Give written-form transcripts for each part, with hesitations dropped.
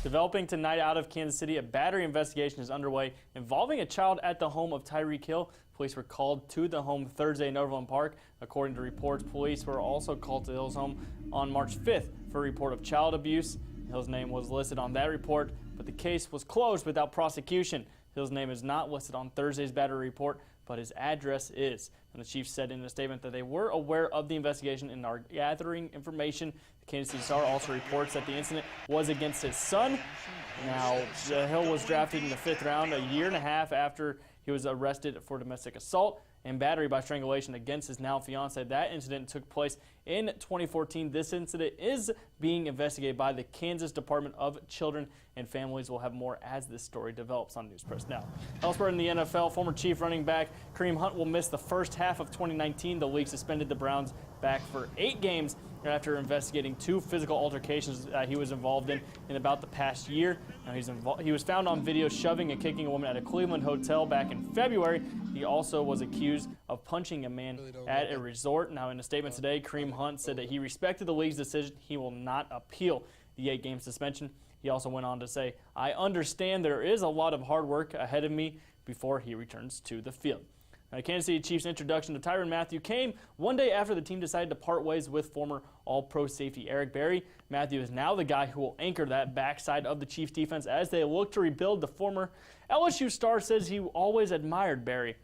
Developing tonight out of Kansas City, a battery investigation is underway involving a child at the home of Tyreek Hill. Police were called to the home Thursday in Overland Park. According to reports, police were also called to Hill's home on March 5th for a report of child abuse. Hill's name was listed on that report, but the case was closed without prosecution. Hill's name is not listed on Thursday's battery report, but his address is. And the chief said in a statement that they were aware of the investigation and are gathering information. The Kansas City Star also reports that the incident was against his son. Now, Hill was drafted in the 5th round a year and a half after he was arrested for domestic assault and battery by strangulation against his now fiance. That incident took place in 2014. This incident is being investigated by the Kansas Department of Children and Families. We'll have more as this story develops on News Press Now. Elsewhere in the NFL, former Chief running back Kareem Hunt will miss the first half of 2019. The league suspended the Browns back for 8 games after investigating 2 physical altercations he was involved in about the past year. Now he was found on video shoving and kicking a woman at a Cleveland hotel back in February. He also was accused of punching a man at a resort. Now, in a statement today, Kareem Hunt said that he respected the league's decision. He will not appeal the 8-game suspension. He also went on to say, "I understand there is a lot of hard work ahead of me before he returns to the field." Now, Kansas City Chiefs' introduction to Tyrann Mathieu came one day after the team decided to part ways with former All-Pro safety Eric Berry. Mathieu is now the guy who will anchor that backside of the Chiefs' defense as they look to rebuild. The former LSU star says he always admired Berry,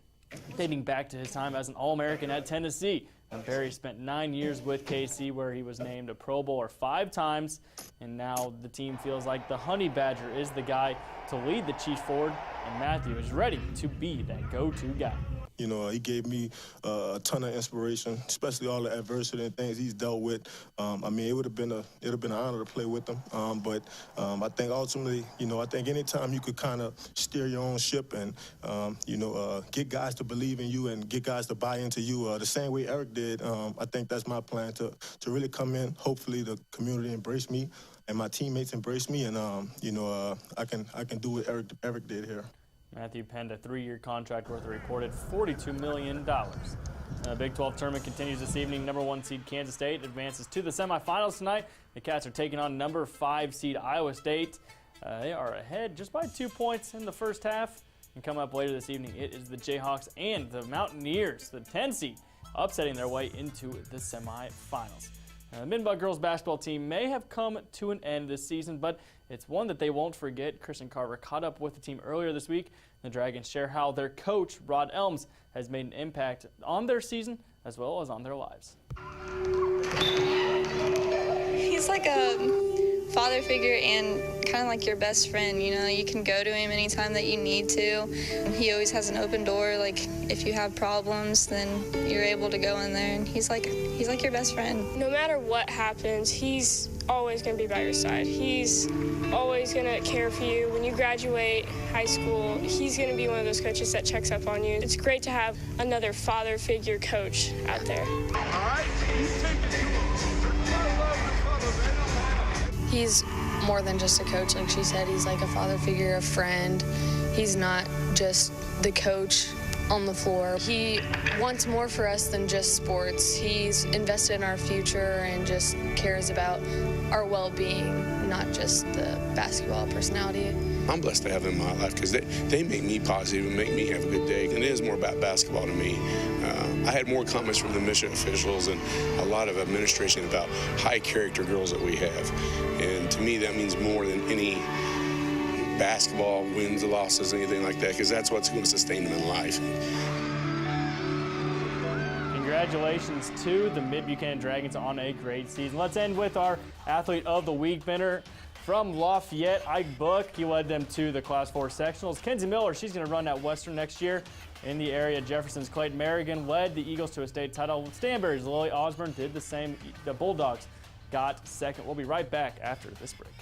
dating back to his time as an All-American at Tennessee. And Berry spent 9 years with KC, where he was named a Pro Bowler 5 times. And now the team feels like the Honey Badger is the guy to lead the Chiefs forward, and Mathieu is ready to be that go-to guy. You know, he gave me a ton of inspiration, especially all the adversity and things he's dealt with. I mean, it would have been an honor to play with him. But I think ultimately, you know, I think anytime you could kind of steer your own ship and, get guys to believe in you and get guys to buy into you the same way Eric did, I think that's my plan to really come in. Hopefully the community embrace me and my teammates embrace me, and I can do what Eric did here. Mathieu penned a 3-year contract worth a reported $42 million. The Big 12 tournament continues this evening. Number 1 seed Kansas State advances to the semifinals tonight. The Cats are taking on number 5 seed Iowa State. They are ahead just by 2 points in the first half. And coming up later this evening, it is the Jayhawks and the Mountaineers, the 10 seed, upsetting their way into the semifinals. The Minbuck girls basketball team may have come to an end this season, but it's one that they won't forget. Kristen Carver caught up with the team earlier this week. The Dragons share how their coach, Rod Elms, has made an impact on their season as well as on their lives. He's like a father figure and kind of like your best friend. You know, you can go to him anytime that you need to. He always has an open door. Like, if you have problems, then you're able to go in there, and he's like your best friend. No matter what happens, he's always going to be by your side. He's always going to care for you. When you graduate high school, he's going to be one of those coaches that checks up on you. It's great to have another father figure coach out there. All right, you take it to him. He's more than just a coach, like she said. He's like a father figure, a friend. He's not just the coach on the floor. He wants more for us than just sports. He's invested in our future and just cares about our well-being, not just the basketball personality. I'm blessed to have them in my life because they make me positive and make me have a good day. And it is more about basketball to me. I had more comments from the mission officials and a lot of administration about high-character girls that we have. And to me, that means more than any basketball wins or losses, anything like that, because that's what's going to sustain them in life. Congratulations to the Mid-Buchanan Dragons on a great season. Let's end with our Athlete of the Week winner from Lafayette, Ike Book. He led them to the Class 4 sectionals. Kenzie Miller, she's going to run at Western next year. In the area, Jefferson's Clayton Merrigan led the Eagles to a state title. Stanberry's Lily Osborne did the same. The Bulldogs got second. We'll be right back after this break.